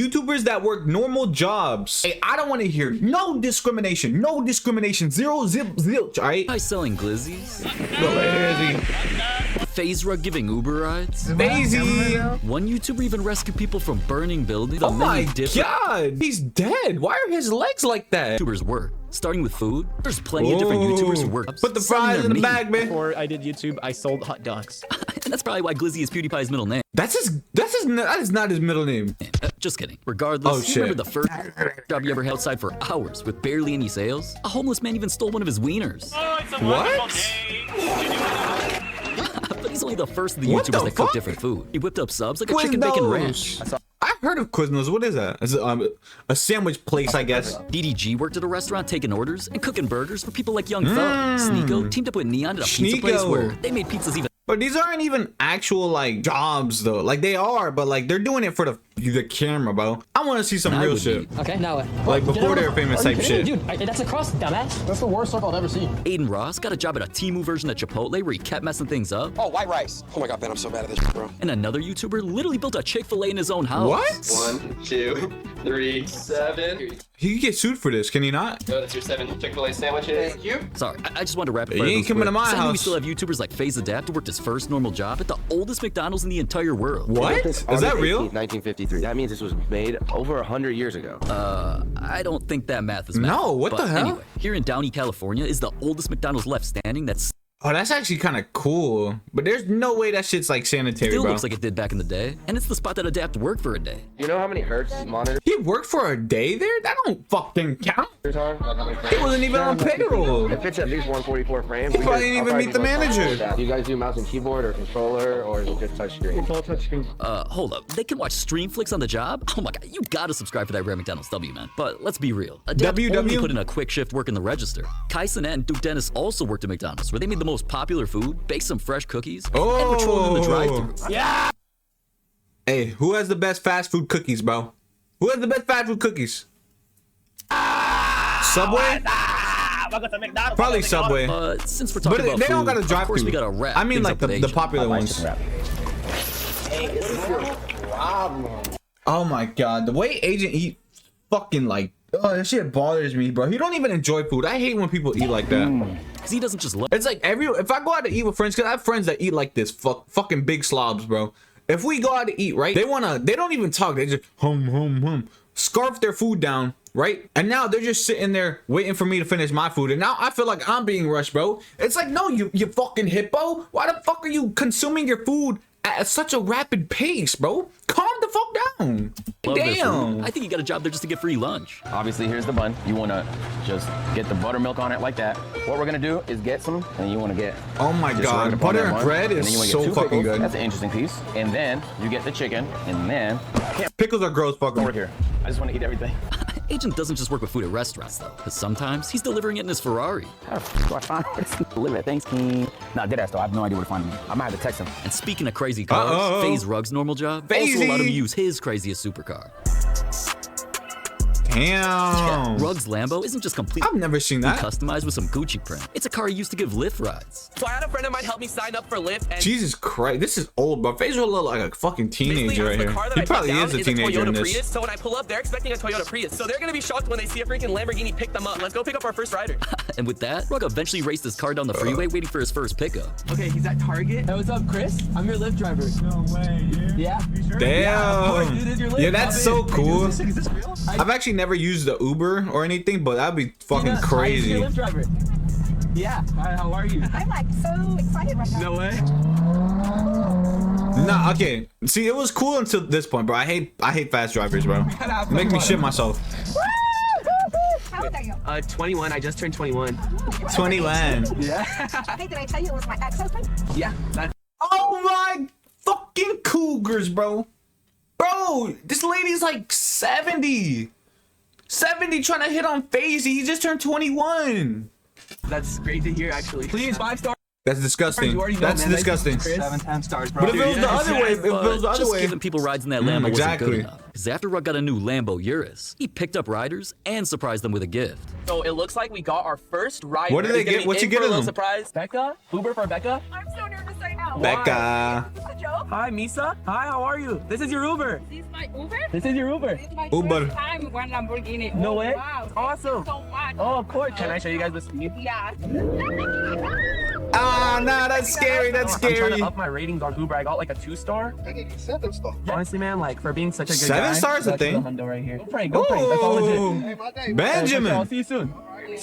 YouTubers that work normal jobs. Hey, I don't want to hear no discrimination. No discrimination. Zero, zip, zilch, all right? By selling glizzies. Glizzy. FaZe Rug giving Uber rides. Daisy. One YouTuber even rescued people from burning buildings. Oh my god. He's dead. Why are his legs like that? YouTubers work. Starting with food, there's plenty of different YouTubers who work. Put the fries in the bag, man. Before I did YouTube, I sold hot dogs. And that's probably why Glizzy is PewDiePie's middle name. That is not his middle name. Just kidding. Regardless, Oh, you shit. remember the first job you ever held outside for hours with barely any sales? A homeless man even stole one of his wieners. Oh, it's a What? wonderful day. But he's only the first of the What YouTubers the that cook fuck? different food. He whipped up subs like a chicken bacon ranch. I've heard of Quiznos. What is that? Is it a sandwich place, I guess? DDG worked at a restaurant taking orders and cooking burgers for people like Young Thug. Sneeko teamed up with Neon at a pizza place Sneeko. where they made pizzas even. But these aren't even actual like jobs though. Like they are, but like they're doing it for the camera, bro. I want to see some I real would shit. be. Okay, now what? Like before they were famous type shit. Dude, that's a cross, dumbass. That's the worst circle I've ever seen. Aiden Ross got a job at a Temu version of Chipotle where he kept messing things up. Oh, white rice. Oh my god, man, I'm so bad at this, bro. And another YouTuber literally built a Chick-fil-A in his own house. What? 1, 2, 3, 7. Here you He could get sued for this, can he not? go. That's your 7 Chick-fil-A sandwiches. Thank you. Sorry, I just wanted to wrap it. He ain't coming to my Sadly, we house. still have YouTubers like FaZe Adapt who worked his first normal job at the oldest McDonald's in the entire world. What? Is that real? 1953. That means this was made over 100 years ago. I don't think that math is No, what but the hell? Anyway, here in Downey, California is the oldest McDonald's left standing that's Oh, that's actually kind of cool. But there's no way that shit's like sanitary, still bro. looks like it did back in the day. And it's the spot that Adapt worked for a day. You know how many hertz monitors He worked for a day there? That don't fucking count. are? He wasn't even on payroll. If it's at least 144 frames, He probably didn't even meet the manager. Do you guys do mouse and keyboard or controller, or is it just touch screen? Control touch screen. Hold up. They can watch stream flicks on the job? Oh my god, you gotta subscribe for that rare McDonald's W, man. But let's be real. Adapt WW? only put in a quick shift working the register. Kai Cenat and Duke Dennis also worked at McDonald's where they made the most popular food, baked some fresh cookies, and were trolling in the drive-thru. Hey, who has the best fast food cookies, bro? Who has the best fast food cookies? Subway? Welcome to McDonald's. Probably Subway. Since we're But talking about they food, don't got a drive of course through. we gotta wrap I mean things like up with the Asian. popular ones. Oh my god, the way Agent eat fucking like that shit bothers me, bro. He don't even enjoy food. I hate when people eat like that. Cause he doesn't just love It's like if I go out to eat with friends, cause I have friends that eat like this, fucking big slobs, bro. If we go out to eat, right? They don't even talk. They just hum, scarf their food down, right? And now they're just sitting there waiting for me to finish my food. And now I feel like I'm being rushed, bro. It's like, no, you fucking hippo. Why the fuck are you consuming your food at such a rapid pace, bro? Calm the fuck down. their food. Damn. I think he got a job there just to get free lunch. Obviously, here's the bun. You want to just get the buttermilk on it like that. What we're going to do is get some, and you want to get... Oh my just god, right up on butter that and bun, bread and is then you wanna get so two fucking pickles. good. That's an interesting piece. And then you get the chicken, and then... Pickles are gross, fucking. Over here. I just want to eat everything. Agent doesn't just work with food at restaurants though, because sometimes he's delivering it in his Ferrari. How the f do I find this? Deliver it. Thanks, King. Nah, deadass though. I have no idea where to find him. I might have to text him. And speaking of crazy cars, FaZe Rug's normal job also FaZe. allowed him to use his craziest supercar. Damn. Rug's Lambo isn't just completely I've never seen that. customized with some Gucci print. It's a car he used to give Lyft rides. So I had a friend of mine help me sign up for Lyft, and Jesus Christ, this is old, bro. FaZe will look like a fucking teenager right the here. car that He I put probably down is a teenager Toyota in this. Prius. So when I pull up, they're expecting a Toyota Prius. So they're gonna be shocked when they see a freaking Lamborghini pick them up. Let's go pick up our first rider. And with that, Rug eventually raced his car down the freeway waiting for his first pickup. Okay, he's at Target. Hey, what's up, Chris? I'm your Lyft driver. No way, dude. Yeah. Damn. Dude, it's your Lyft. Yeah, that's so cool. Is this real? I've actually never used the Uber or anything, but that'd be fucking crazy. Your Lyft driver. Yeah. Hi, how are you? I'm like so excited right now. No way. Nah, okay. See, it was cool until this point, bro. I hate fast drivers, bro. Make me shit myself. How old are you? 21. I just turned 21. 21. Yeah. Hey, did I tell you it was my ex-husband? Yeah. That's Oh my fucking cougars, bro. Bro, this lady's like 70. 70 trying to hit on FaZe. He just turned 21. That's great to hear, actually. Please, 5 stars. That's disgusting. You already know, That's man. disgusting. 7-10 stars, bro. But if it was the other way, if it was the other just way. giving people rides in that Lambo exactly. wasn't good enough. Because after Rug got a new Lambo Urus, he picked up riders and surprised them with a gift. So it looks like we got our first rider. What did they get? What you get? getting them? Surprise. Becca? Uber for Becca? I'm so nervous right now. Becca. Why? Joe. Hi, Misa. Hi, how are you? This is your Uber. This is my Uber. This is your Uber. This is my Uber. first time one Lamborghini. No Oh, way. Wow. Awesome. Thank you so much. Oh, of course. Can I show you guys the speed? Yeah. Ah, nah, that's scary. That's I'm trying scary. to up my ratings on Uber. I got like a 2-star. I gave you 7 stars. Honestly, man, like for being such a good 7 guy. stars a got you the thing? hundo right here. Go pray. Go pray. That's all legit. Ooh, Hey, my day. I'll Benjamin. see you soon.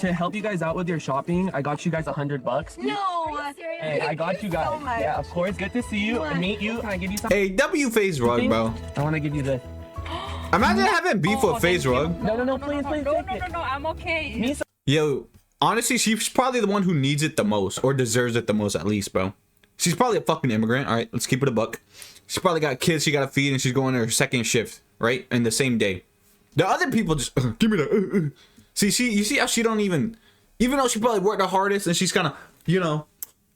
To help you guys out with your shopping, I got you guys $100. No. Hey, I got you guys. So much. Yeah, of course. Good to see you and meet you. Can I give you something? Hey, W Phase Rug, bro. I want to give you this. Imagine having beef with Phase Rug. No, please, please No, take no, it. no, no. I'm okay. Misa. Yo, honestly, she's probably the one who needs it the most, or deserves it the most at least, bro. She's probably a fucking immigrant. All right, let's keep it a buck. She's probably got kids she got to feed, and she's going to her second shift, right, in the same day. The other people just give me that. See, you see how she don't even though she probably worked the hardest, and she's kind of, you know,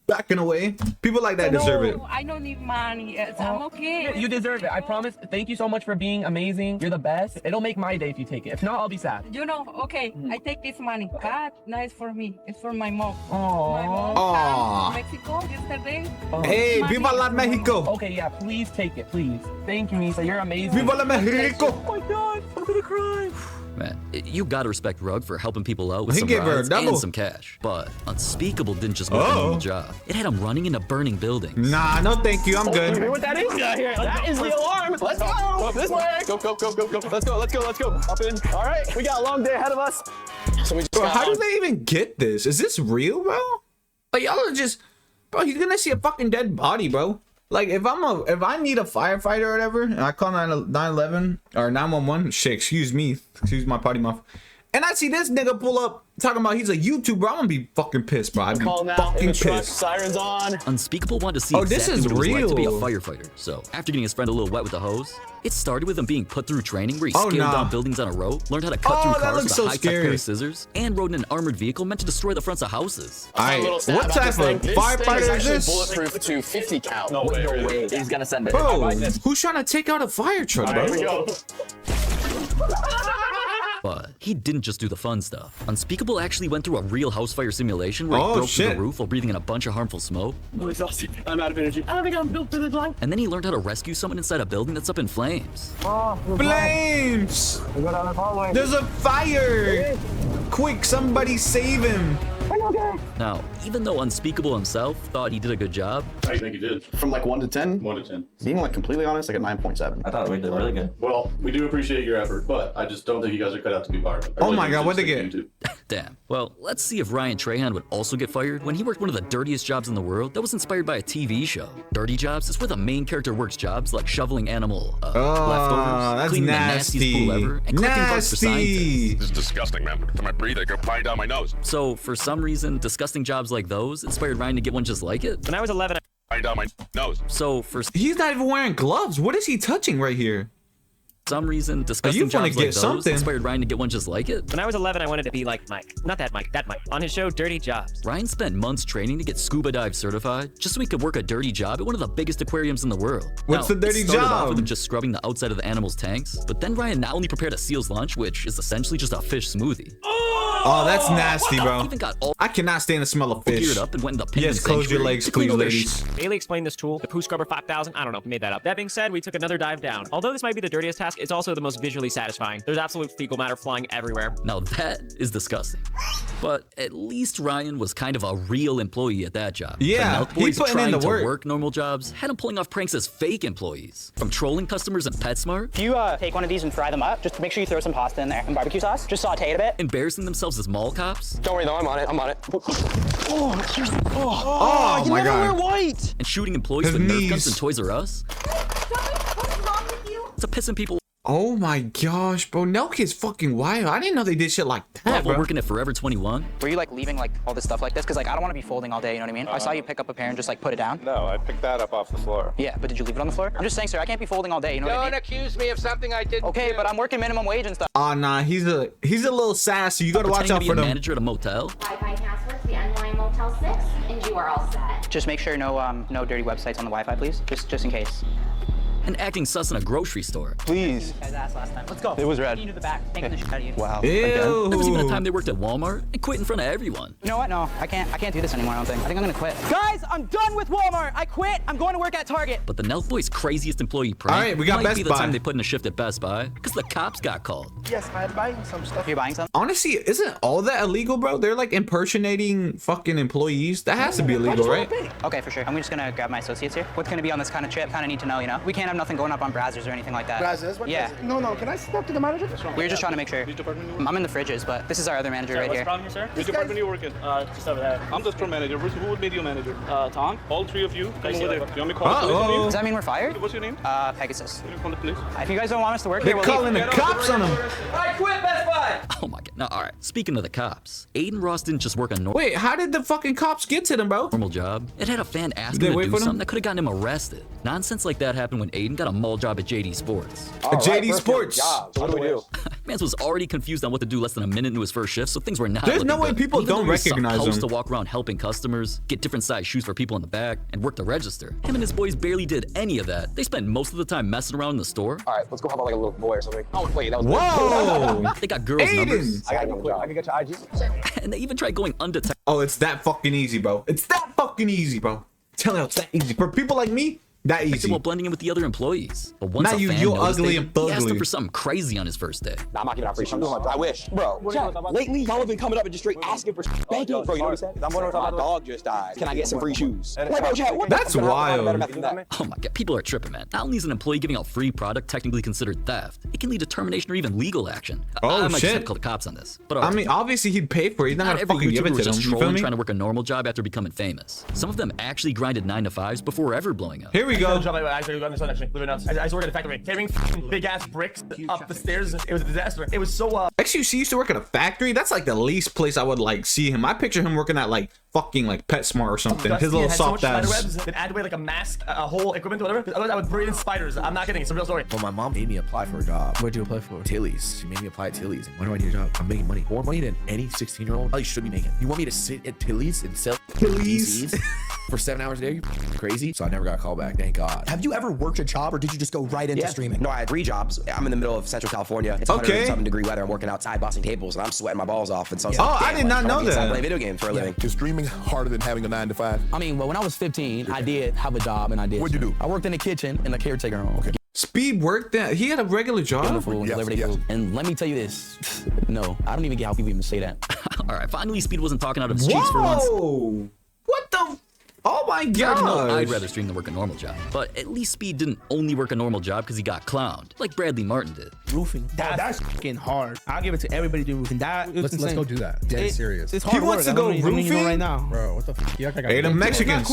backing away. People like that deserve it. No, I don't need money. Yes, I'm okay. You deserve it. I promise. Thank you so much for being amazing. You're the best. It'll make my day if you take it. If not, I'll be sad. You know, okay, I take this money, but no, it's for me. It's for my mom. My Aww. mom Aw. came to Mexico yesterday. Hey, Money viva la is for my Mexico! Okay, yeah, please take it, please. Thank you, Misa. You're amazing. Viva la Mexico! Oh my god, I'm gonna cry. Man, you gotta respect Rug for helping people out with He some gave her a rides double. and some cash. But Unspeakable didn't just work a normal job. It had him running into burning buildings. Nah, no thank you. I'm You hear good. what that is? Yeah, here. That is the alarm. Let's go. This way. Go. Let's go. Up in. All right. We got a long day ahead of us. So we just Bro, got how on. do they even get this? Is this real, bro? Like, y'all are just, bro, he's gonna see a fucking dead body, bro. Like, if I need a firefighter or whatever, and I call 911 or 911, shit, excuse my potty mouth, and I see this nigga pull up talking about he's a YouTuber, I'm gonna be fucking pissed, bro. I'd be Call now. fucking In the truck. pissed. Sirens on. Unspeakable wanted to see Oh, this exactly is what it was like to be a real. firefighter. So, after getting his friend a little wet with the hose, it started with him being put through training where he Oh, scaled nah. down buildings on a rope, learned how to cut Oh, through that cars looks with so a high-tech pair scary. of scissors, and rode in an armored vehicle meant to destroy the fronts of houses. All right, A little sad what about type this of thing. This thing firefighter is actually this? bulletproof to 50 cal. No way. He's gonna send it. Bro, who's trying to take out a fire truck, bro? Here we go. But he didn't just do the fun stuff. Unspeakable actually went through a real house fire simulation where he Oh, broke through shit. the roof while breathing in a bunch of harmful smoke. I'm exhausted. I'm out of energy. I don't think I'm built for this life. And then he learned how to rescue someone inside a building that's up in flames. Flames! We go down the hallway. There's a fire! Quick, somebody save him! Now, even though Unspeakable himself thought he did a good job, I think you did. From like 1 to 10? 1 to 10. Being like completely honest, like a 9.7. I thought we did really good. Well, we do appreciate your effort, but I just don't think you guys are cut out to be firemen. Oh my God, what'd they get? damn. Well, let's see if Ryan Trahan would also get fired when he worked one of the dirtiest jobs in the world that was inspired by a TV show. Dirty Jobs is where the main character works jobs like shoveling animal leftovers, that's cleaning the nastiest pool ever, and collecting parts for scientists. Nasty! This is disgusting, man. Every time I breathe, I go flying down my nose. So, for some reason, disgusting jobs like those inspired Ryan to get one just like it. When I was 11, Flying down my nose. So, for He's not even wearing gloves. What is he touching right here? some reason, disgusting you wanna jobs get like those something. inspired Ryan to get one just like it. When I was 11, I wanted to be like Mike. Not that Mike, that Mike. On his show, Dirty Jobs. Ryan spent months training to get scuba dive certified just so he could work a dirty job at one of the biggest aquariums in the world. What's Now, the dirty it started off job? with him just scrubbing the outside of the animals' tanks, but then Ryan not only prepared a seal's lunch, which is essentially just a fish smoothie. Oh, that's nasty, bro. Even got all I cannot stand the smell of fish. geared up and went into penguin Yes, close your sanctuary legs, to clean please, all their ladies. Bailey explained this tool, the Poo Scrubber 5000. I don't know, made that up. That being said, we took another dive down. Although this might be the dirtiest task, it's also the most visually satisfying. There's absolute fecal matter flying everywhere. Now that is disgusting. But at least Ryan was kind of a real employee at that job. Yeah, the Milk he Boys putting in trying the to work. work normal jobs had him pulling off pranks as fake employees. From trolling customers in PetSmart, If you take one of these and fry them up, just make sure you throw some pasta in there and barbecue sauce. Just saute it a bit. embarrassing themselves as mall cops, Don't worry though, I'm on it. I'm on it. Oh my God. white. and shooting employees His with Nerf knees. guns in Toys R Us. What's wrong with you? To pissing people Oh my gosh, bro. Nelk is fucking wild. I didn't know they did shit like that, off while bro. working at Forever 21. Were you like leaving like all this stuff like this? Cause like I don't want to be folding all day. You know what I mean? I saw you pick up a pair and just like put it down. No, I picked that up off the floor. Yeah, but did you leave it on the floor? I'm just saying, sir. I can't be folding all day. You know what I mean? accuse me of something I didn't Okay, but I'm working minimum wage and stuff. Oh nah, he's a little sassy. You gotta watch Pretending out to be for a them. manager at a motel. Wi-Fi password to the NY Motel 6, and you are all set. Just make sure no dirty websites on the Wi-Fi, please. Just in case. and acting sus in a grocery store. Please. Guys asked last time. Let's go. It was red. You to the back. Taking the shit out of you. Wow. Ew. There was even a time they worked at Walmart and quit in front of everyone. You know what? No, I can't do this anymore. I don't think. I think I'm gonna quit. Guys, I'm done with Walmart. I quit. I'm going to work at Target. But the Nelk Boys' craziest employee prank All right, we got might Best be the Buy. time they put in a shift at Best Buy because the cops got called. Yes, I'm buying some stuff. You're buying something? Honestly, isn't all that illegal, bro? They're like impersonating fucking employees. That has to be illegal, right? Okay, for sure. I'm just gonna grab my associates here. What's gonna be on this kind of trip? Kind of need to know, you know? We can't have nothing going up on Brazzers or anything like that. Brazzers? What Yeah. is it? No, can I step to the manager? We were just trying to make sure. I'm in the fridges, but this is our other manager right here. What's sir? Which department you work in? Just over there. I'm the store manager. Who would make you manager? Tom? All three of you. Come see over there. that. You want me to call the police on you? Does that mean we're fired? What's your name? Pegasus. You call the police. If you guys don't want us to work They're here, we'll calling leave. the cops on them. I quit Best Buy! Oh my god. Now, all right. Speaking of the cops, Aiden Ross didn't just work a Wait, how did the fucking cops get to them, bro? normal job. It had a fan asking They him to wait do for them? something that could have gotten him arrested. Nonsense like that happened when Aiden got a mall job at JD Sports. JD Sports. So what do we do? Mans was already confused on what to do less than a minute into his first shift, so things were not. There's no looking way good. people Even though don't he was recognize supposed him. to walk around helping customers, get different size shoes for people in the back, and work the register. Him and his boys barely did any of that. They spent most of the time messing around in the store. All right, let's go have like a little boy or something. Oh, wait, that was Whoa. They got girls' numbers, I gotta go quick. I can get your IG. and they even tried going undetected. Oh, it's that fucking easy, bro. It's that fucking easy, bro. I'm telling you, it's that easy. For people like me, that easy. While blending in with the other employees. But once Not a you, fan you noticed ugly Aiden, and he asked him fugly. for something crazy on his first day. Nah, I'm not giving out free shoes. I wish. Bro, lately y'all have been coming up and just straight asking for begging. Bro, you know what he said? My dog just died. Can I get some free shoes? Like, bro, Chad, what the That's fuck? wild. Better method than that. Oh my god, people are tripping, man. Not only is an employee giving out free product technically considered theft, it can lead to termination or even legal action. Oh, I might just shit. have to call the cops on this. But I mean, obviously he'd pay for it. He's not not gonna every fucking give YouTuber it was to them. just You feel trolling me? trying to work a normal job after becoming famous. Some of them actually grinded 9 to 5s before ever blowing up. Here we go. I used to work at a factory. Carrying big ass bricks up the stairs. It was a disaster. It was so XUC used to work at a factory. That's like the least place I would like see him. I picture him working at like fucking like PetSmart or something. dusty. His It little had so soft much spider ass. webs. Then add away like a mask, a whole equipment, whatever. Otherwise, I would breed in spiders. I'm not kidding. It's a real story. Well, my mom made me apply for a job. Where'd you apply for? Tilly's. She made me apply at Tilly's. And when do I need a job? I'm making money. More money than any 16-year-old probably should be making. You want me to sit at Tilly's and sell Tilly's PCs for 7 hours a day? You crazy? So I never got a call back. Thank God. Have you ever worked a job or did you just go right into streaming? No, I had 3 jobs. I'm in the middle of Central California. It's 107 degree weather. I'm working outside bossing tables and I'm sweating my balls off. And so I did not know that. I play video games for a living. Is streaming harder than having a 9 to 5? I mean, well, when I was 15, I did have a job and I did. What'd you do? I worked in the kitchen in the caretaker home. Okay. Speed worked that. He had a regular job. Food, delivered food. And let me tell you this. No, I don't even get how people even say that. All right, finally Speed wasn't talking out of his cheeks for once. Whoa! What the? Oh my No, I'd god! rather stream than work a normal job. But at least Speed didn't only work a normal job because he got clowned, like Bradley Martin did. Roofing. That's fucking hard. I'll give it to everybody doing roofing. Let's go do that. Dead serious. It's hard He wants work. to go I'm letting you know roofing? right now. Bro, what the fuck? You act like Hey, the Mexicans.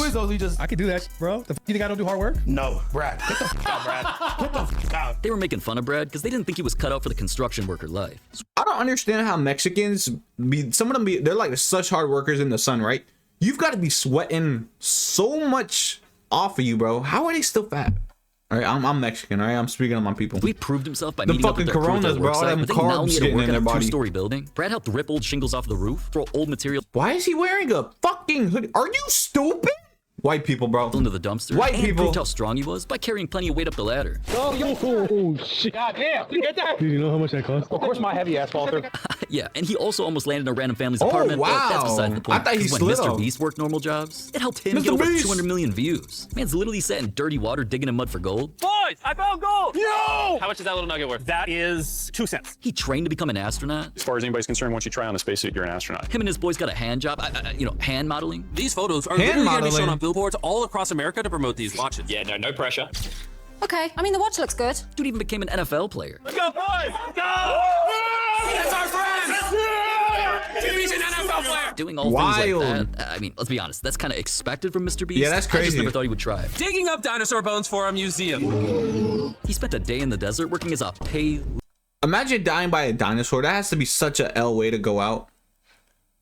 I can do that, bro. The fuck you think I don't do hard work? No, Brad. Get the fuck out, Brad. Get the fuck out. They were making fun of Brad because they didn't think he was cut out for the construction worker life. I don't understand how Mexicans be. Some of them be. They're like such hard workers in the sun, right? You've got to be sweating so much off of you, bro. How are they still fat? All right, I'm Mexican, all right? I'm speaking on my people. We proved himself by The meeting up with fucking their crew at their Coronas, bro, work all site, them but they not carbs only had to getting work in in their a body. 2-story building. Brad helped rip old shingles off the roof, throw old material Why is he wearing a fucking hoodie? Are you stupid? White people, bro. into the dumpster. White and people. proved how strong he was by carrying plenty of weight up the ladder. Oh, shit. God damn. You get that? Do you know how much that costs? Of course, my heavy ass falter. Yeah, and he also almost landed in a random family's Oh, apartment. But that's wow. beside the point. I thought he 'cause when slid Mr. off. Beast worked normal jobs, it helped him Mr. get over Beast. 200 million views. Man's literally sat in dirty water digging in mud for gold. Boys, I found gold! No! How much is that little nugget worth? That is 2 cents. He trained to become an astronaut. As far as anybody's concerned, once you try on a spacesuit, you're an astronaut. Him and his boys got a hand job, hand modeling. These photos are Hand literally going to be shown modeling. on billboards all across America to promote these watches. Yeah, no pressure. Okay, I mean, the watch looks good. Dude even became an NFL player. Let's go, boys! Go! That's our friend! He's an NFL player! Doing all Wild. things like that. I mean, let's be honest, that's kind of expected from Mr. Beast. Yeah, that's I crazy. just never thought he would try. Digging up dinosaur bones for a museum. He spent a day in the desert working as a pay. Imagine dying by a dinosaur. That has to be such a L way to go out.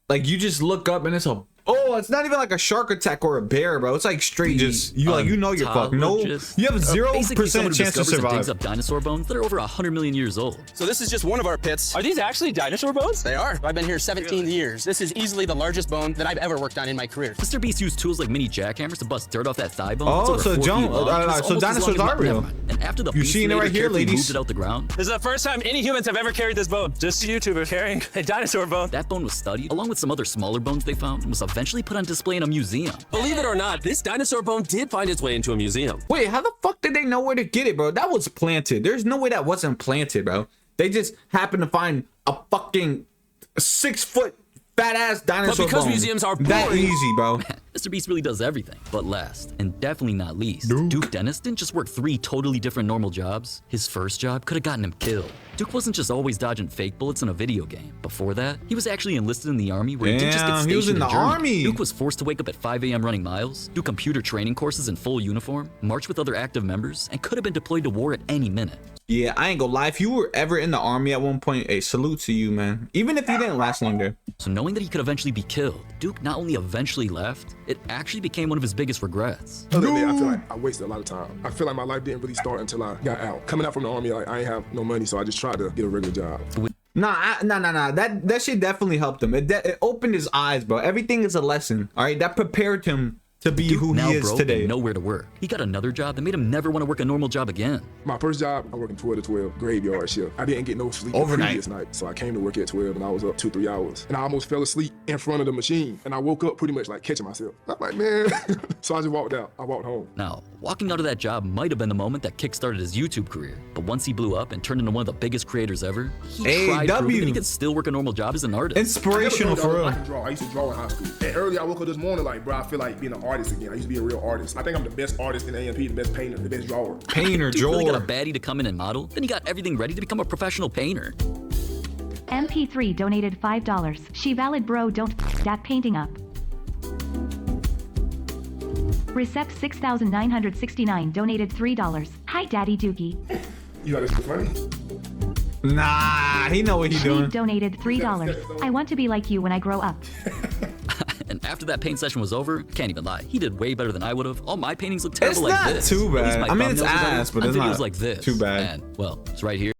Like you just look up and it's a Oh, it's not even like a shark attack or a bear, bro. It's like straight just you like you're fucked. No, you have 0% chance to survive. Digs up dinosaur bones that are over 100 million years old. So this is just one of our pits. Are these actually dinosaur bones? They are. I've been here 17 years. This is easily the largest bone that I've ever worked on in my career. Mr. Beast used tools like mini jackhammers to bust dirt off that thigh bone. Oh, so dinosaurs are real. And after the you're seeing it right here, ladies. Moved it out the ground. This is the first time any humans have ever carried this bone. Just YouTubers carrying a dinosaur bone. That bone was studied along with some other smaller bones they found and was eventually put on display in a museum. Believe it or not, this dinosaur bone did find its way into a museum. Wait, how the fuck did they know where to get it, bro? That was planted. There's no way that wasn't planted, bro. They just happened to find a fucking 6-foot fat ass dinosaur But because bone. museums are boring, that easy, bro. Mr. Beast really does everything. But last, and definitely not least, Duke Dennis didn't just work 3 totally different normal jobs. His first job could have gotten him killed. Duke wasn't just always dodging fake bullets in a video game. Before that, he was actually enlisted in the army where he didn't just get stationed he was in the Germany. army. Duke was forced to wake up at 5 a.m. running miles, do computer training courses in full uniform, march with other active members, and could have been deployed to war at any minute. Yeah, I ain't gonna lie. If you were ever in the army at one point, hey, salute to you, man. Even if you didn't last long there. So knowing that he could eventually be killed, Duke not only eventually left, it actually became one of his biggest regrets. Other than that, I feel like I wasted a lot of time. I feel like my life didn't really start until I got out. Coming out from the army, like, I ain't have no money, so I just tried to get a regular job. Nah. That shit definitely helped him. It opened his eyes, bro. Everything is a lesson. All right, that prepared him to be Duke who he is today. Nowhere to work. He got another job that made him never want to work a normal job again. My first job, I worked in 12 to 12 graveyard shift. I didn't get no sleep Overnight. the previous night, so I came to work at 12 and I was up 2-3 hours. And I almost fell asleep in front of the machine. And I woke up pretty much like catching myself. I'm like, man. So I just walked out. I walked home. Now, walking out of that job might have been the moment that kickstarted his YouTube career. But once he blew up and turned into one of the biggest creators ever, he tried proving that he could still work a normal job as an artist. Inspirational for real. I can draw. I used to draw in high school. And earlier I woke up this morning like, bro, I feel like being an artist again. I used to be a real artist. I think I'm the best artist in AMP, the best painter, the best drawer. Painter, Duke really got a baddie to come in and model, then he got everything ready to become a professional painter. MP3 donated $5. She valid bro, don't that painting up. Recept 6,969 donated $3. Hi Daddy Dookie. You got this funny? Nah, he know what he doing. Donated $3. I want to be like you when I grow up. And after that paint session was over, can't even lie, he did way better than I would have. All my paintings look terrible It's like not this. too At least bad. my I mean, it's thumbnails are better ass, but on it's videos not like this. too bad. And, well, it's right here.